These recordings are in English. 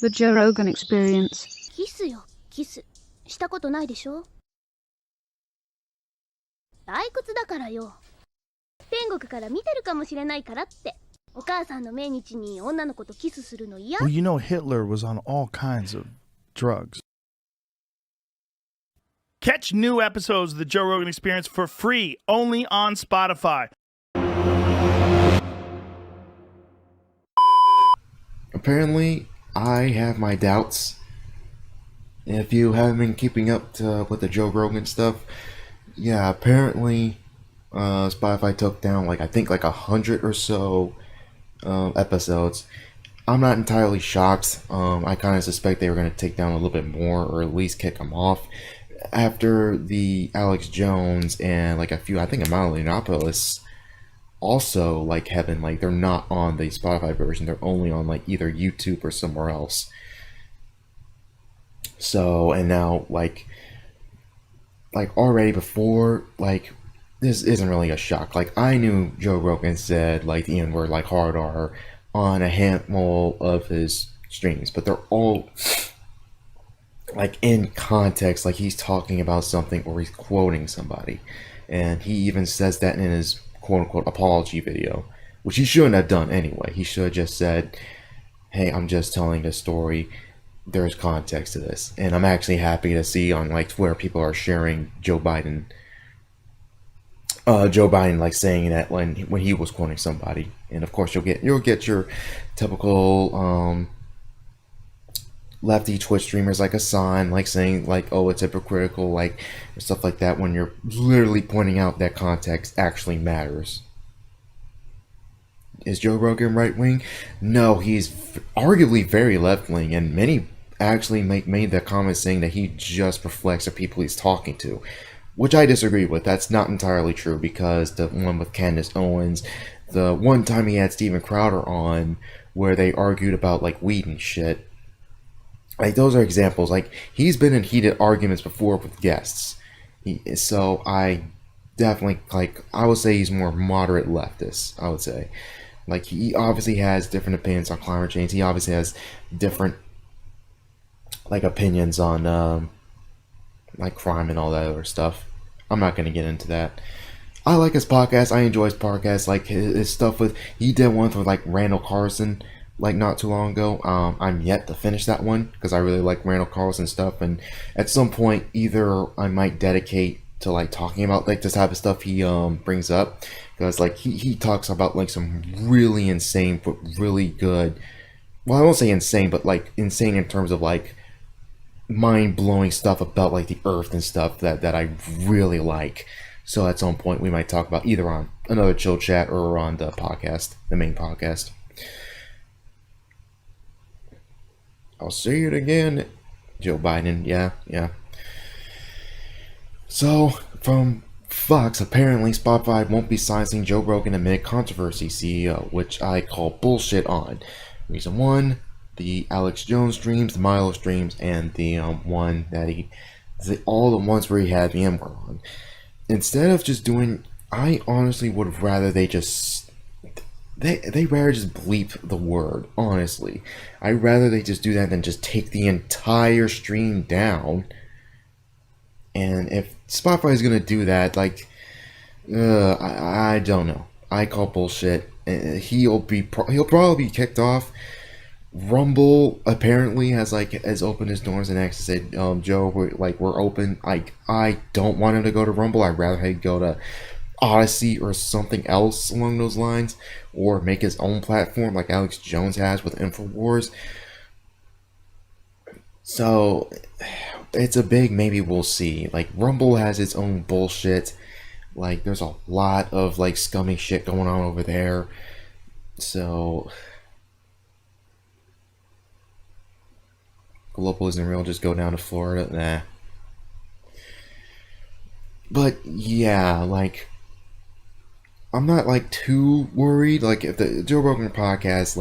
the Joe Rogan Experience. キスよ、キス。したことないでしょ？退屈だからよ。天国から見てるかもしれないからって。お母さんの命日に女の子とキスするの嫌？ Well, you know Hitler was on all kinds of drugs. Catch new episodes of the Joe Rogan Experience for free, only on Spotify. Apparently, I have my doubts. If you haven't been keeping up with the Joe Rogan stuff, yeah, apparently Spotify took down I think 100 or so episodes. I'm not entirely shocked. I kind of suspect they were going to take down a little bit more, or at least kick them off after the Alex Jones and a few. I think Amanda Yiannopoulos also heaven. They're not on the Spotify version. They're only on either YouTube or somewhere else. So, and now already before this isn't really a shock. I knew Joe Rogan said the N-word hard R on a handful of his streams, but they're all in context, he's talking about something or he's quoting somebody, and he even says that in his quote-unquote apology video, which he shouldn't have done anyway. He should have just said, hey, I'm just telling this story, there's context to this. And I'm actually happy to see on Twitter people are sharing Joe Biden saying that when he was quoting somebody. And of course you'll get your typical lefty Twitch streamers like Hassan saying oh, it's hypocritical, stuff like that, when you're literally pointing out that context actually matters. Is Joe Rogan right wing? No, he's arguably very left wing, and many actually made that comment saying that he just reflects the people he's talking to, which I disagree with. That's not entirely true, because the one with Candace Owens, the one time he had Steven Crowder on where they argued about weed and shit, those are examples. He's been in heated arguments before with guests. So I definitely, I would say he's more moderate leftist, I would say. He obviously has different opinions on climate change. He obviously has different, opinions on, crime and all that other stuff. I'm not going to get into that. I like his podcast. I enjoy his podcast. His stuff he did one with, Randall Carlson, not too long ago. I'm yet to finish that one because I really like Randall Carlson stuff, and at some point either I might dedicate to talking about this type of stuff he brings up, because he talks about some really insane but really good, well, I won't say insane, but insane in terms of mind-blowing stuff about the earth and stuff that I really like. So at some point we might talk about either on another chill chat or on the podcast, the main podcast. I'll say it again, Joe Biden. Yeah. So, from Fox, apparently Spotify won't be silencing Joe Rogan amid controversy CEO, which I call bullshit on. Reason one, the Alex Jones streams, the Milo streams, and the one that all the ones where he had the M-word on. Instead of just doing, I honestly would rather they just, they rather just bleep the word, honestly. I'd rather they just do that than just take the entire stream down. And if Spotify is going to do that, I don't know. I call bullshit. He'll probably be kicked off. Rumble apparently has opened his doors and actually said, Joe, we're open. I don't want him to go to Rumble. I'd rather he go to Odyssey or something else along those lines, or make his own platform like Alex Jones has with InfoWars. So it's a big maybe. We'll see. Rumble has its own bullshit. There's a lot of scummy shit going on over there. So global isn't real, just go down to Florida. Nah. But yeah, I'm not too worried. If the Joe Rogan podcast,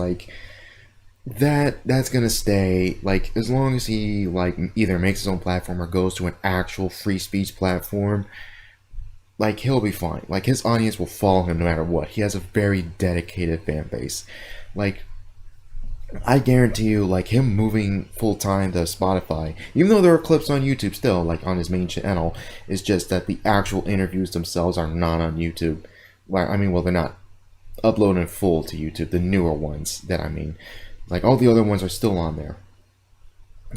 that's gonna stay. As long as he either makes his own platform or goes to an actual free speech platform, he'll be fine. His audience will follow him no matter what. He has a very dedicated fan base. I guarantee you, like, him moving full time to Spotify, even though there are clips on YouTube still, like on his main channel, it's just that the actual interviews themselves are not on YouTube. Well, I mean, well, they're not uploaded in full to YouTube, the newer ones that I mean. Like, all the other ones are still on there.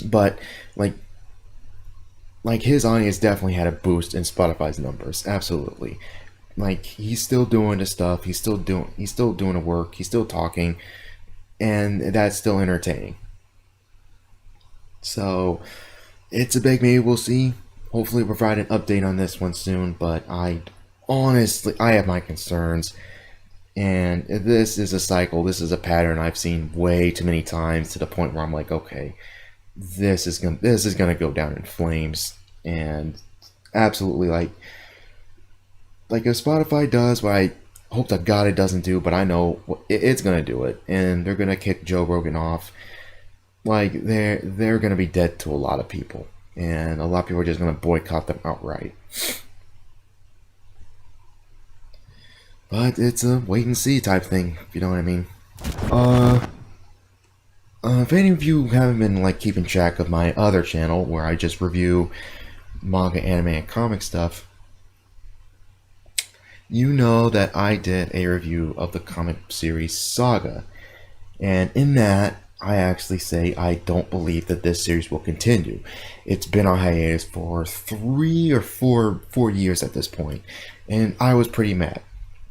But, like his audience definitely had a boost in Spotify's numbers, absolutely. Like, he's still doing the stuff, he's still doing the work, he's still talking, and that's still entertaining. So it's a big maybe. We'll see. Hopefully provide an update on this one soon, but I have my concerns, and this is a cycle, this is a pattern I've seen way too many times, to the point where I'm like, okay, this is gonna go down in flames. And absolutely, like if Spotify does what I hope to God it doesn't do, but I know it's gonna do it, and they're gonna kick Joe Rogan off. Like, they're gonna be dead to a lot of people, and a lot of people are just gonna boycott them outright. But it's a wait and see type thing, if you know what I mean. If any of you haven't been like keeping track of my other channel where I just review manga, anime, and comic stuff, you know that I did a review of the comic series Saga, and in that I actually say I don't believe that this series will continue. It's been on hiatus for 3 or 4 years at this point, and I was pretty mad.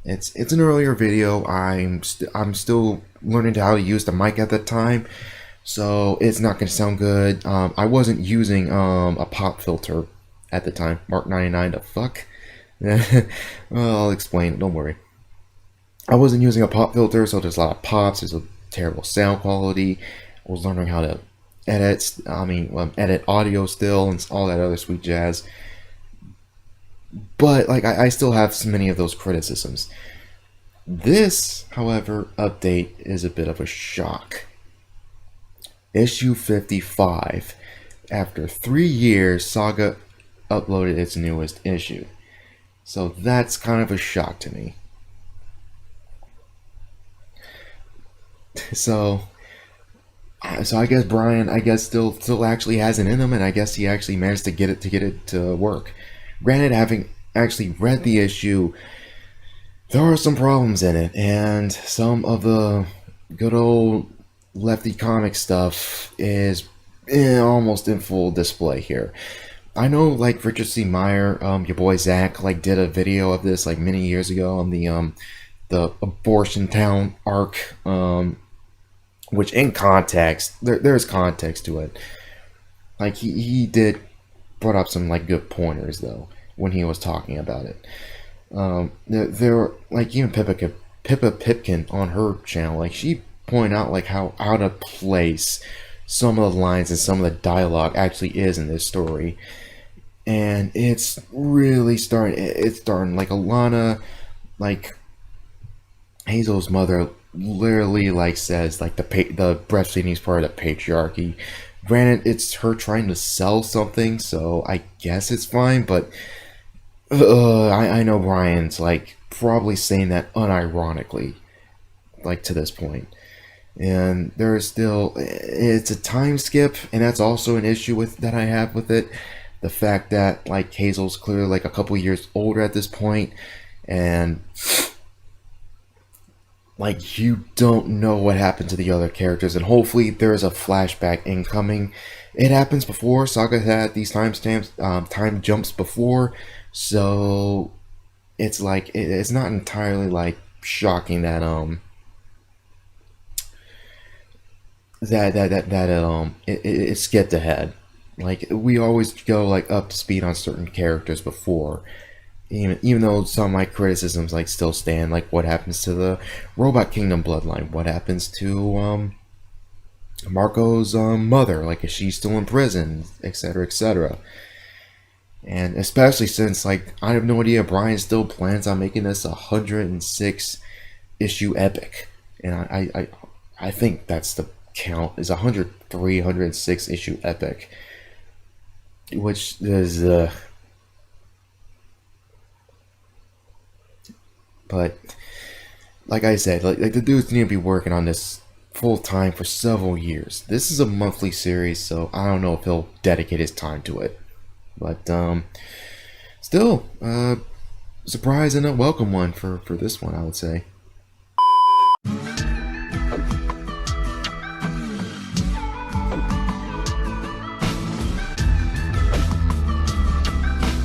It's an earlier video. I'm still learning how to use the mic at that time, so it's not going to sound good. I wasn't using a pop filter at the time. Mark 99 to fuck. Well, I'll explain. Don't worry. I wasn't using a pop filter, so there's a lot of pops. There's a terrible sound quality. I was learning how to edit. Edit audio still, and all that other sweet jazz. But like, I still have many of those criticisms. This, however, update is a bit of a shock. Issue 55. After 3 years, Saga uploaded its newest issue. So that's kind of a shock to me. So I guess Brian, still actually has it in him, and I guess he actually managed to get it to work. Granted, having actually read the issue, there are some problems in it, and some of the good old lefty comic stuff is almost in full display here. I know, like, Richard C. Meyer, your boy Zach, like, did a video of this like many years ago on the Abortion Town arc, which in context, there's context to it. Like, he did brought up some like good pointers though when he was talking about it. There were, like, even Pippa Pipkin on her channel, like, she pointed out like how out of place some of the lines and some of the dialogue actually is in this story. And it's really starting like Alana, like Hazel's mother, literally like says like the breastfeeding is part of the patriarchy. Granted, it's her trying to sell something, so I guess it's fine, but I know Brian's like probably saying that unironically, like, to this point. And there's still, it's a time skip, and that's also an issue that I have with it. The fact that like Hazel's clearly like a couple years older at this point, and like, you don't know what happened to the other characters, and hopefully there's a flashback incoming. It happens before. Saga had these time jumps before, so it's like it's not entirely like shocking that it skipped ahead. Like, we always go like up to speed on certain characters before, even though some of my criticisms like still stand. Like, what happens to the Robot Kingdom bloodline? What happens to Marco's mother? Like, is she still in prison? Etc. Etc. And especially since, like, I have no idea, Brian still plans on making this 106 issue epic, and I think that's the count, is 103, 106 issue epic, which is but like I said, like the dudes need to be working on this full time for several years. This is a monthly series, so I don't know if he'll dedicate his time to it. But still, surprise and a welcome one for this one, I would say.